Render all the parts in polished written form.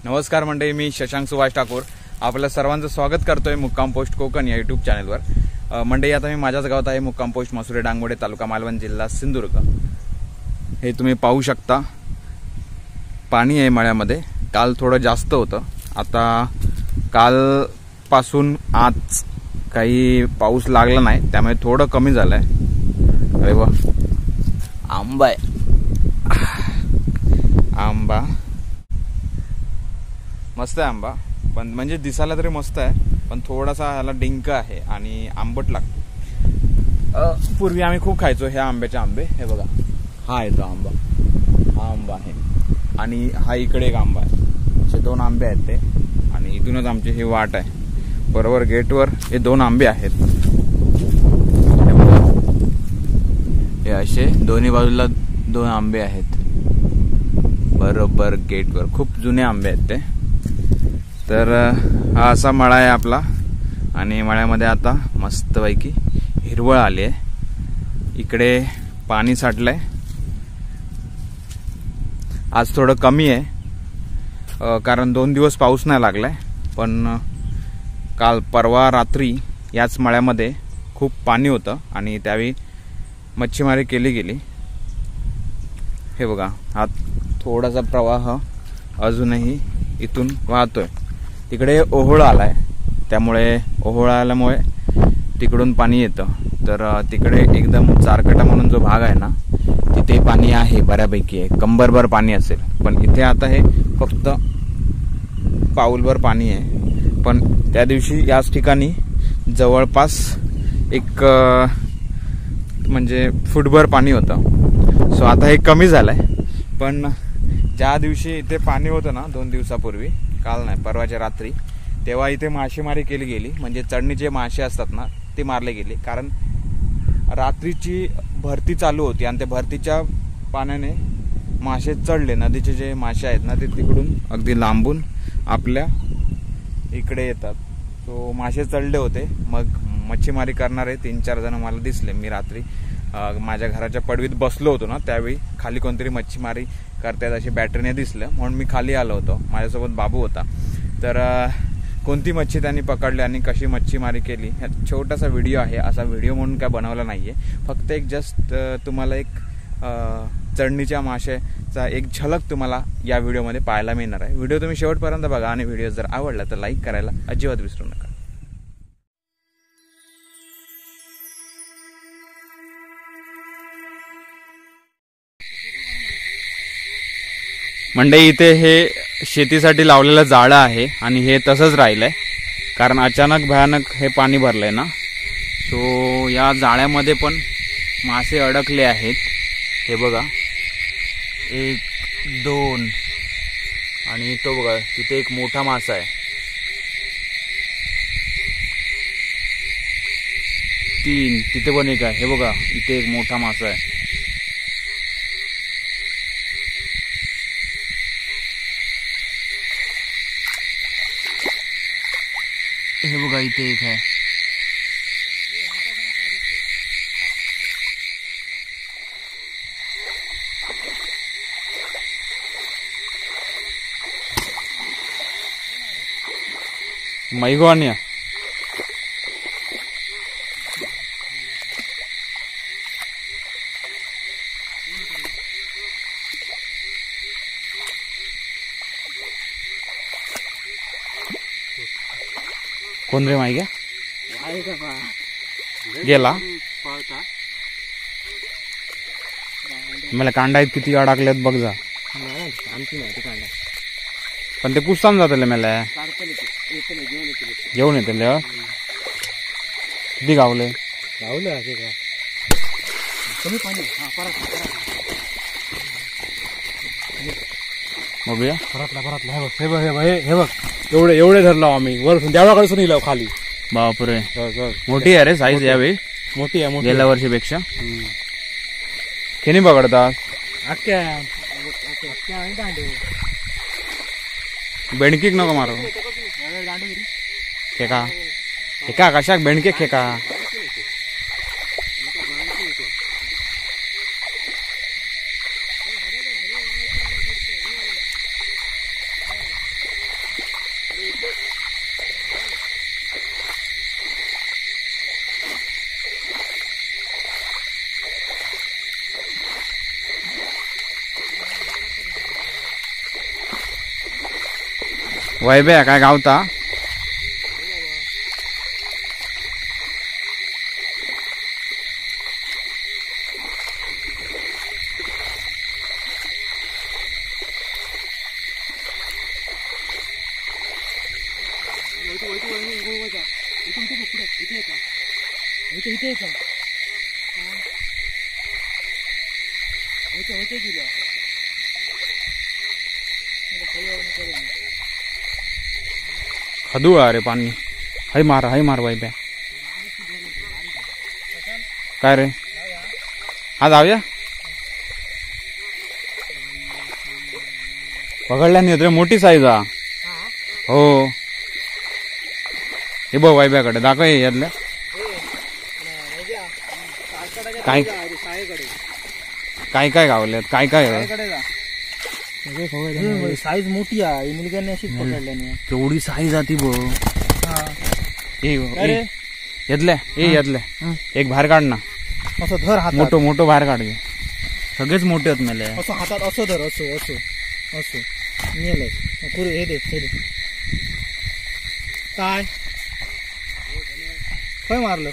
नमस्कार मंडळी, मी शशांक सुभाष ठाकूर आपल्या सर्वांचं स्वागत करतोय मुक्काम पोस्ट कोकण या यूट्यूब चॅनलवर। मंडळी, आता मी माझ्याच गावात आहे, मुक्काम पोस्ट मसुरे डांगोडे, तालुका मालवण, जिल्हा सिंधुदुर्ग। हे तुम्ही पाहू शकता, पाणी आहे मळ्यामध्ये। काल थोडं जास्त होतं, आता काल पासून आज काही पाऊस लागला नाही, त्यामुळे थोडं कमी झालंय। अरे वा, आंबा आहे, आंबा मस्त आहे आंबा, पण म्हणजे दिसायला तरी मस्त आहे, पण थोडासा ह्याला डिंक आहे आणि आंबट लागतो। पूर्वी आम्ही खूप खायचो ह्या आंब्याचे आंबे। हे बघा, हा आहे तो आंबा, हा आंबा आहे आणि हा इकडे एक आंबा आहे। असे दोन आंबे आहेत ते, आणि इथूनच आमची ही वाट आहे। बरोबर गेटवर हे दोन आंबे आहेत। हे बघा, हे असे दोन्ही बाजूला दोन आंबे आहेत, बरोबर गेटवर। खूप जुने आंबे आहेत ते। तर हा असा मळा आहे आपला, आणि मळ्यामध्ये आता मस्तपैकी हिरवळ आली आहे। इकडे पाणी साठलंय, आज थोडं कमी आहे, कारण 2 दिवस पाऊस नाही लागलाय। पण काल परवा रात्री याच मळ्यामध्ये खूप पाणी होतं आणि त्यावेळी मच्छीमारी केली गेली। हे बघा, हा थोडासा प्रवाह अजूनही इथून वाहतोय। तिकडे ओहोळा आलाय, त्यामुळे ओहोळा आल्यामुळे तिकडून पाणी येतं। तर तिकडे एकदम चारकटा म्हणून जो भाग आहे ना, तिथे पाणी आहे, बऱ्यापैकी आहे, कंबरभर पाणी असेल। पण इथे आता हे फक्त पाऊलभर पाणी आहे। पण त्या दिवशी याच ठिकाणी जवळपास एक म्हणजे फुटभर पाणी होतं। सो आता हे कमी झालंय, पण ज्या दिवशी इथे पाणी होतं ना 2 दिवसापूर्वी, काल नाही परवाच्या रात्री, तेव्हा इथे मासेमारी केली गेली। म्हणजे चढणीचे मासे असतात ना, ते मारले गेले, कारण रात्रीची भरती चालू होती आणि त्या भरतीच्या पाण्याने मासे चढले। नदीचे जे मासे आहेत ना, ते तिकडून अगदी लांबून आपल्या इकडे येतात। तो मासे चढले होते, मग मच्छीमारी करणारे 3-4 जण मला दिसले। मी रात्री माझ्या घराच्या पडवीत बसलो होतो ना, त्यावेळी खाली कोणतरी मच्छीमारी करतायत अशी बॅटरीने दिसलं, म्हणून मी खाली आलो होतो। माझ्यासोबत बाबू होता। तर कोणती मच्छी त्यांनी पकडली आणि कशी मच्छीमारी केली, हा छोटासा व्हिडिओ आहे। असा व्हिडिओ म्हणून काय बनवला नाहीये, फक्त एक जस्ट तुम्हाला एक चढणीच्या माशाचा एक झलक तुम्हाला या व्हिडिओमध्ये पाहायला मिळणार आहे। व्हिडिओ तुम्ही शेवटपर्यंत बघा, आणि व्हिडिओ जर आवडला तर लाईक करायला अजिबात विसरू नका। मंडई, इथे हे शेतीसाठी लावलेलं जाळं आहे आणि हे तसंच राहिलंय, कारण अचानक भयानक हे पाणी भरलंय ना। सो या जाळ्यामध्ये पण मासे अडकले आहेत। हे बघा, 1, 2, आणि तो बघा तिथे एक मोठा मासा आहे, 3, तिथे पण एक आहे। हे बघा, इथे एक मोठा मासा आहे। हे बघा, इथे एक आहे। मैगवानिया कोण रे माहिती गेला मला कांडा आहेत किती अडकल्यात बघ जा। पण ते पुसताना जातले मला घेऊन येते किती गावले बघूया। हे बघ, एवढे धरलो आम्ही, वरतून देवळाकडे निघलो खाली। बापरे, मोठी आहे रे साईज यावेळी, मोठी आहे गेल्या वर्षीपेक्षा। खेनी पकडतात बेणकीक नको मारो, खेका खेका कशाक बेणके खेका। वैभ्या काय गावता खदू अरे पाणी हाय मार वैभ्या काय रे हा जाऊया पकडल्या नाही रे मोठी साईज हा हो हे बघ वैभ्याकडे दाखव हे यातल्या काय काय काय गावल्यात काय काय साईज मोठी आहे मुलग्याने अशीच पकडल्याने केवढी साईज आती बघ यातल्या यातल्या एक बाहेर काढ ना असं धर हातात मोठं बाहेर काढ घे सगळेच मोठे आहेत मेले असं हातात असं धर असं असं असं नेलंय पुरे हे दे काय काय मारलं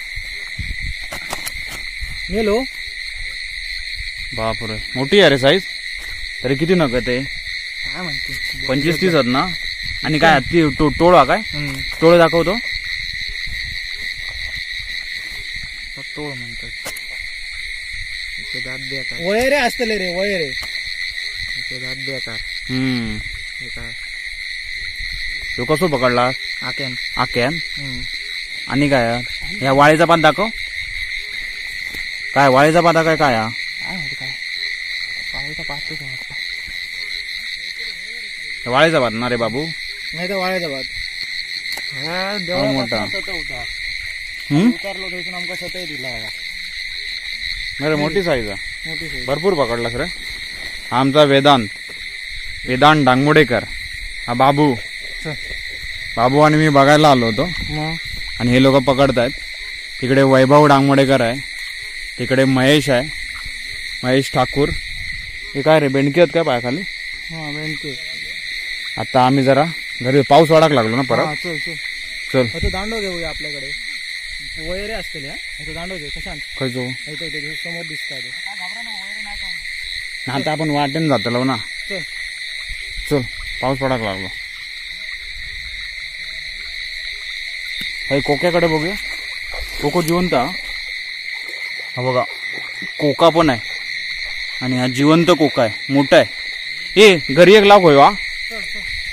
नेलो बापरे मोठी आहे रे साईज तरी किती नकत आहे काय म्हणते 25-30 आहेत ना आणि काय ती टोळा काय टोळ दाखवतो टोळ म्हणतात दात बेकार वय रे असतले रे वय रे दात बेकार तो कसो पकडला आक्यान आणि काय या वाळीचा पात दाखव काय वाळीचा पाता काय काय वाळीचा पात ना रे बाबू नाही तर वाळ्याचा भात मोठा उतारलो त्यातून आमका सतय दिला अरे मोठी साईज मोठी भरपूर पकडलास रे हा आमचा वेदांत डांगमोडेकर हा बाबू आणि मी बघायला आलो होतो आणि हे लोक पकडतायत तिकडे वैभव डांगमोडेकर आहे तिकडे महेश आहे महेश ठाकूर हे काय रे बेंडकी आहेत काय पायाखाली बेंडके आता आम्ही जरा घरी पाऊस वाढाक लागलो ना परत चल दांडो घेऊया आपल्याकडे वैरे असतील दांडो घेऊ कशांत खयचो समोर दिसतात आता आपण वाटेन जातलो ना चल पाऊस पडाक लागलो हे कोक्याकडे बघूया कोको जिवंत हा बघा कोका पण आहे आणि हा जिवंत कोका आहे मोठा आहे ए घरी एक लाख होय वा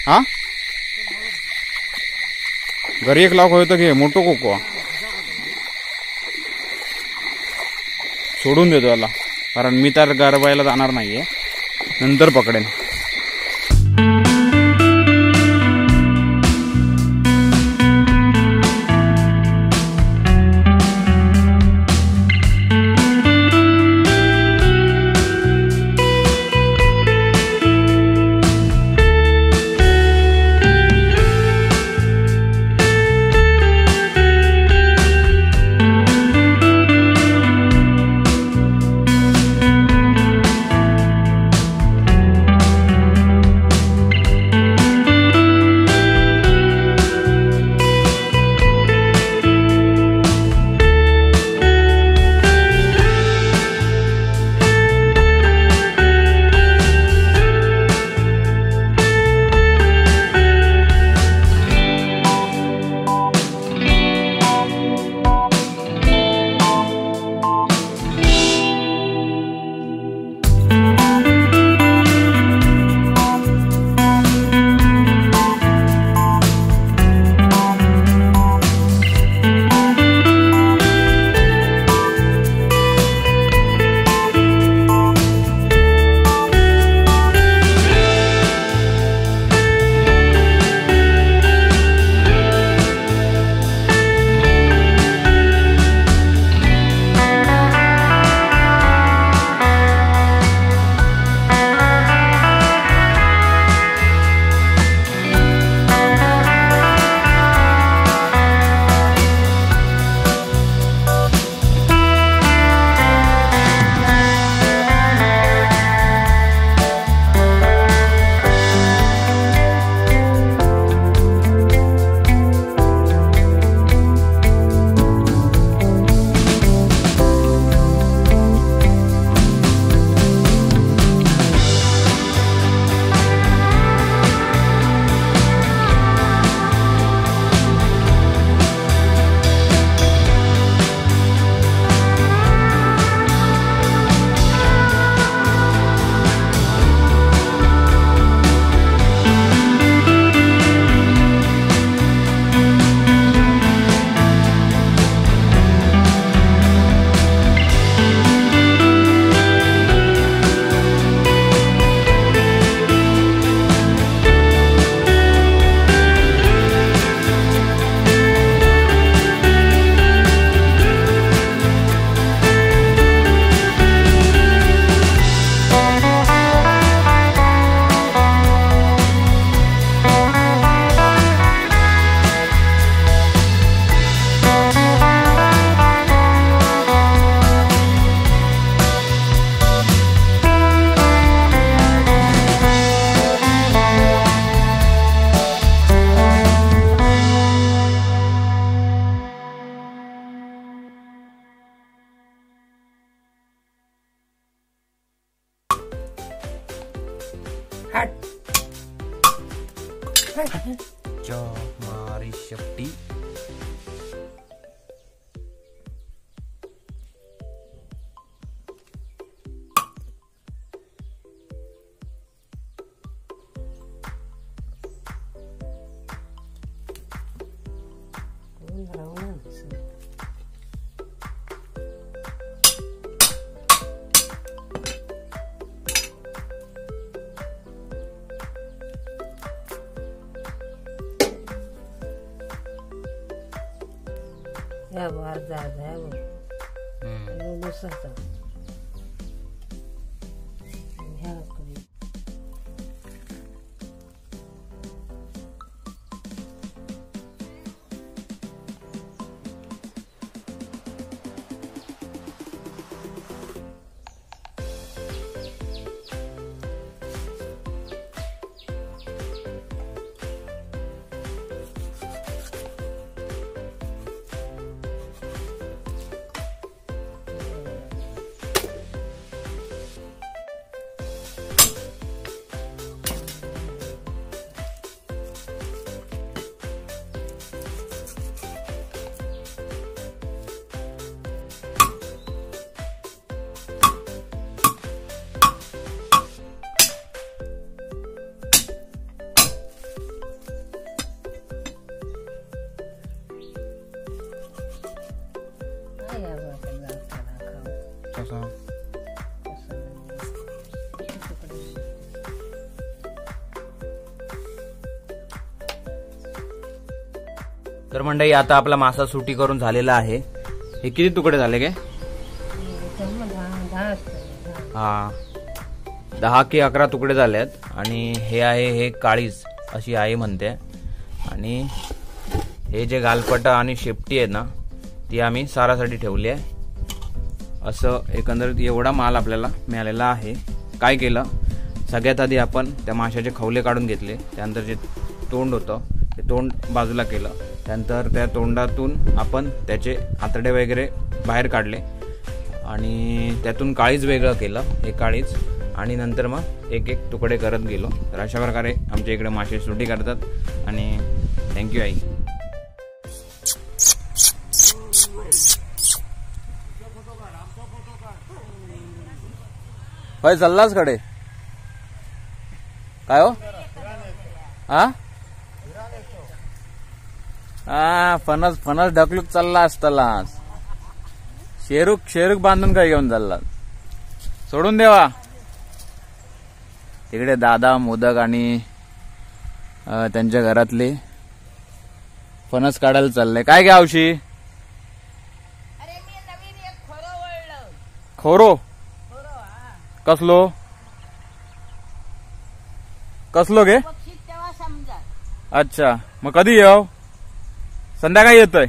हा घरी एक लाख होय तर घे मोठो कोको सोडून देतो याला कारण मी तर गरबायला जाणार नाहीये नंतर पकडेन मारी शेपटी. या बार जा वो तर मंडळी आता आपला मासा सुटी करून झालेला आहे. हे किती तुकडे झाले गे? 10 की 11 तुकडे झालेत. आणि हे आहे हे काळीज अशी आई म्हणते. आणि हे जे गालपट आणि शेपटी आहे ना ती आम्ही सारासाठी ठेवली आहे. असं एकंदरीत एवढा माल आपल्याला मिळालेला आहे. काय केलं, सगळ्यात आधी आपण त्या माशाचे खवले काढून घेतले. त्यानंतर जे तोंड होतं ते तोंड बाजूला केलं. त्यानंतर त्या तोंडातून आपण त्याचे आतडे वगैरे बाहेर काढले आणि त्यातून काळीज वेगळं केलं, हे काळीज. आणि नंतर मग एक एक तुकडे करत गेलो. तर अशा प्रकारे आमच्या इकडे मासे सुटी करतात. आणि थँक्यू आई. होय चाललाच कडे काय हो? फणस फणस ढकलूक चालला असताला. शेरूक बांधून काय घेऊन चालला? सोडून देवा. तिकडे दादा मोदक आणि त्यांच्या घरातले फणस काढायला चालले. काय घ्या औशी? खोरो कसलो कसलो गे? अच्छा, मग कधी येऊ? संध्याकाळी येतोय.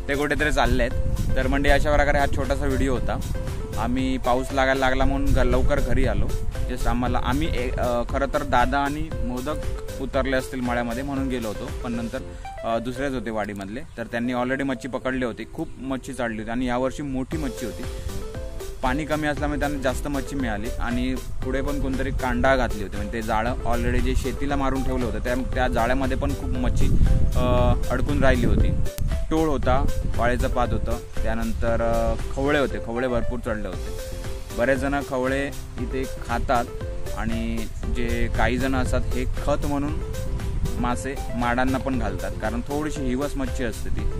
ते कुठेतरी चालले आहेत. तर म्हणजे अशा प्रकारे हा छोटासा व्हिडिओ होता. आम्ही पाऊस लागायला लागला म्हणून लवकर घरी आलो. जस्ट आम्ही खरं तर दादा आणि मोदक उतरले असतील मळ्यामध्ये म्हणून गेलो होतो. पण नंतर दुसरेच होते वाडीमधले. तर त्यांनी ऑलरेडी मच्छी पकडली होती. खूप मच्छी चालली होती आणि यावर्षी मोठी मच्छी होती. पाणी कमी असल्यामुळे त्यांना जास्त मच्छी मिळाली. आणि पुढे पण कोणतरी कांडा घातली होती. म्हणजे ते जाळं ऑलरेडी जे शेतीला मारून ठेवलं होतं त्या जाळ्यामध्ये पण खूप मच्छी अडकून राहिली होती. टोळ होता, वाळेचं पात होतं. त्यानंतर खवळे होते, खवळे भरपूर चढले होते. बरेच जण खवळे इथे खातात आणि जे काही जण असतात हे खत म्हणून मासे माडांना पण घालतात, कारण थोडीशी हिवस मच्छी असते ती.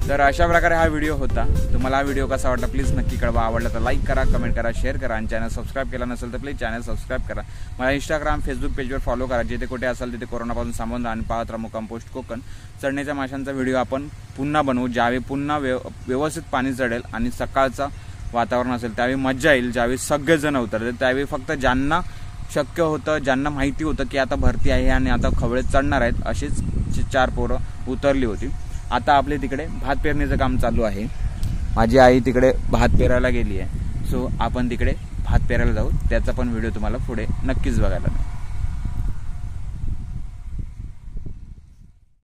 तर अशा प्रकारे हा व्हिडिओ होता. तुम्हाला हा व्हिडिओ कसा वाटला प्लीज नक्की कळवा. आवडला तर लाईक करा, कमेंट करा, शेअर करा. आणि चॅनल सबस्क्राईब केला नसेल तर प्लीज चॅनल सबस्क्राईब करा. मला इंस्टाग्राम फेसबुक पेजवर फॉलो करा. जिथे कुठे असाल तिथे कोरोनापासून सावध आणि पाहत राहा मुक्काम पोस्ट कोकण. चढण्याच्या माशांचा व्हिडिओ आपण पुन्हा बनवू, ज्यावेळी पुन्हा व्यवस्थित पाणी चढेल आणि सकाळचा वातावरण असेल त्यावेळी मज्जा येईल. ज्यावेळी सगळेजण उतरतील त्यावेळी फक्त ज्यांना शक्य होतं, ज्यांना माहिती होतं की आता भरती आहे आणि आता खवळे चढणार आहेत, अशीच 4 पोरं उतरली होती. आता आपले तिकडे भात पेरणीचं काम चालू आहे. माझी आई तिकडे भात पेरायला गेली आहे. सो आपण तिकडे भात पेरायला जाऊ. त्याचा पण व्हिडिओ तुम्हाला पुढे नक्कीच बघायला मिळेल.